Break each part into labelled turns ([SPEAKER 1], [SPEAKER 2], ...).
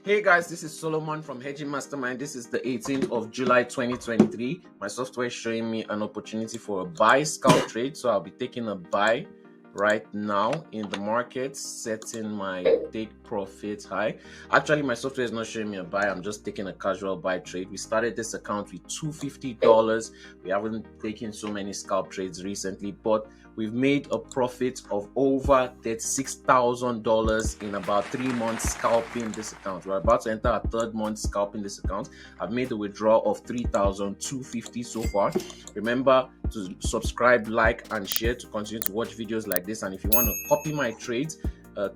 [SPEAKER 1] Hey guys, this is Solomon from Hedging Mastermind. This is the 18th of July 2023. My software is showing me an opportunity for a buy scalp trade. So I'll be taking a buy right now in the market, setting my take profit high. Actually, my software is not showing me a buy. I'm just taking a casual buy trade. We started this account with $250. We haven't taken so many scalp trades recently, but we've made a profit of over $36,000 in about 3 months scalping this account. We're about to enter our third month scalping this account. I've made a withdrawal of $3,250 so far. Remember to subscribe, like, and share to continue to watch videos like this. And if you want to copy my trades,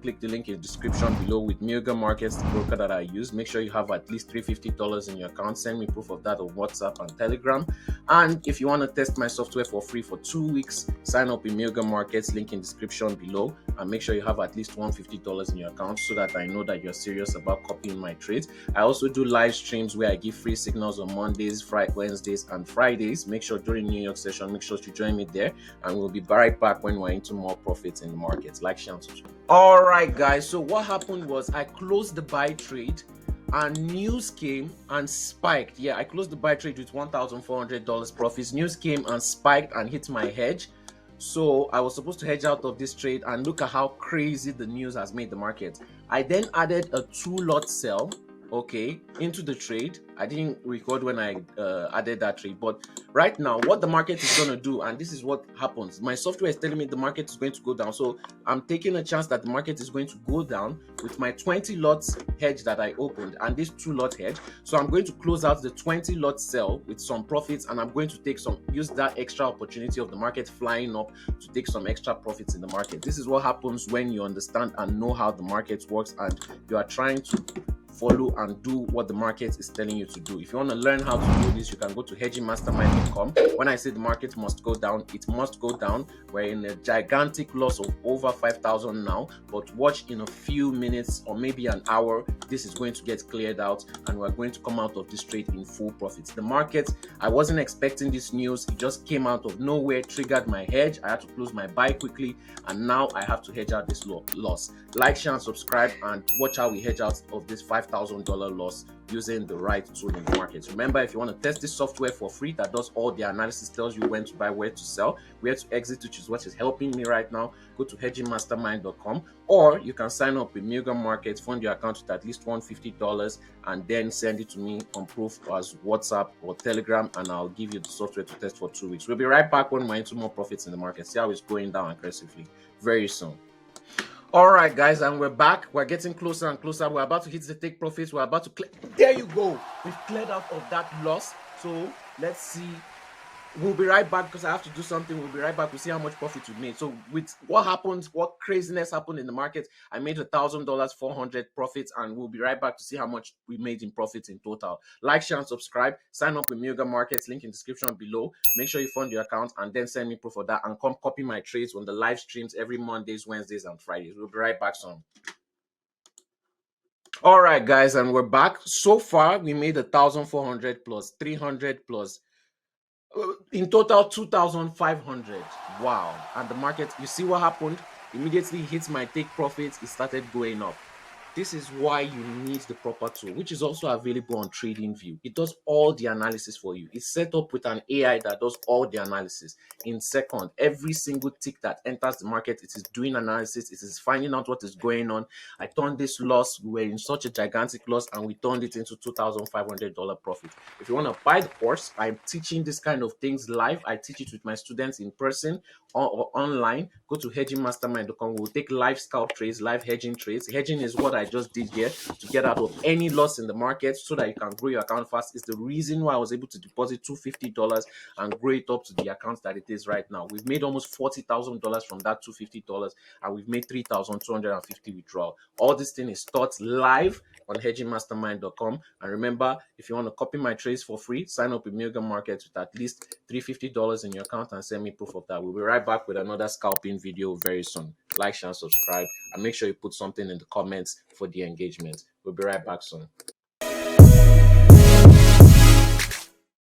[SPEAKER 1] click the link in the description below. With Milga Markets, the broker that I use, make sure you have at least $350 in your account. Send me proof of that on WhatsApp and Telegram. And if you want to test my software for free for 2 weeks, sign up in Milga Markets, link in description below, and make sure you have at least $150 in your account so that I know that you're serious about copying my trades. I also do live streams where I give free signals on Mondays, Friday, Wednesdays, and Fridays. Make sure during New York session, make sure to join me there, and we'll be right back when we're into more profits in the markets. Like, share, and subscribe. All right, guys. So what happened was I closed the buy trade and news came and spiked. Yeah, I closed the buy trade with $1,400 profits. News came and spiked and hit my hedge. So I was supposed to hedge out of this trade, and look at how crazy the news has made the market. I then added a 2-lot sell, okay, into the trade. I didn't record when I added that trade, but right now what the market is going to do, and this is what happens, my software is telling me the market is going to go down. So I'm taking a chance that the market is going to go down with my 20 lots hedge that I opened and this 2-lot hedge. So I'm going to close out the 20 lot sell with some profits, and I'm going to use that extra opportunity of the market flying up to take some extra profits in the market. This is what happens when you understand and know how the market works and you are trying to follow and do what the market is telling you to do. If you want to learn how to do this, you can go to hedgingmastermind.com. When I say the market must go down, it must go down. We're in a gigantic loss of over 5,000 now, but watch in a few minutes or maybe an hour, this is going to get cleared out and we're going to come out of this trade in full profits. The market, I wasn't expecting this news. It just came out of nowhere, triggered my hedge. I had to close my buy quickly, and now I have to hedge out this loss. Like, share, and subscribe, and watch how we hedge out of this $5,000 loss using the right tool in the market. Remember, if you want to test this software for free that does all the analysis, tells you when to buy, where to sell, where to exit, which is what is helping me right now, go to hedgingmastermind.com, or you can sign up with Milga Markets, fund your account with at least $150, and then send it to me on proof as WhatsApp or Telegram, and I'll give you the software to test for 2 weeks. We'll be right back when we're into more profits in the market. See how it's going down aggressively very soon. All right, guys, and we're back. We're getting closer and closer. We're about to hit the take profits. We're about to clear. There you go. We've cleared out of that loss. So let's see. We'll be right back because I have to do something. We'll be right back. We'll see how much profit we made. So with what happened, what craziness happened in the market, I made $1,000, 400 profits, and we'll be right back to see how much we made in profits in total. Like, share, and subscribe. Sign up with Milga Markets, link in the description below. Make sure you fund your account and then send me proof of that, and come copy my trades on the live streams every Mondays, Wednesdays, and Fridays. We'll be right back soon. All right, guys, and we're back. So far, we made 1,400 plus 300 plus in total 2,500. Wow. And the market, you see what happened? Immediately hits my take profits, it started going up. This is why you need the proper tool, which is also available on TradingView. It does all the analysis for you. It's set up with an AI that does all the analysis in second. Every single tick that enters the market, it is doing analysis. It is finding out what is going on. I turned this loss. We were in such a gigantic loss, and we turned it into $2,500 profit. If you want to buy the course, I'm teaching this kind of things live. I teach it with my students in person or online. Go to hedgingmastermind.com. We'll take live scalp trades, live hedging trades. Hedging is what I just did here to get out of any loss in the market so that you can grow your account fast. It's the reason why I was able to deposit $250 and grow it up to the account that it is right now. We've made almost $40,000 from that $250, and we've made 3,250 withdrawal. All this thing is taught live on hedgingmastermind.com. And remember, if you want to copy my trades for free, sign up with Milga Markets with at least $350 in your account and send me proof of that. We'll be right back with another scalping video very soon. Like, share, and subscribe, and make sure you put something in the comments for the engagement. We'll be right back soon.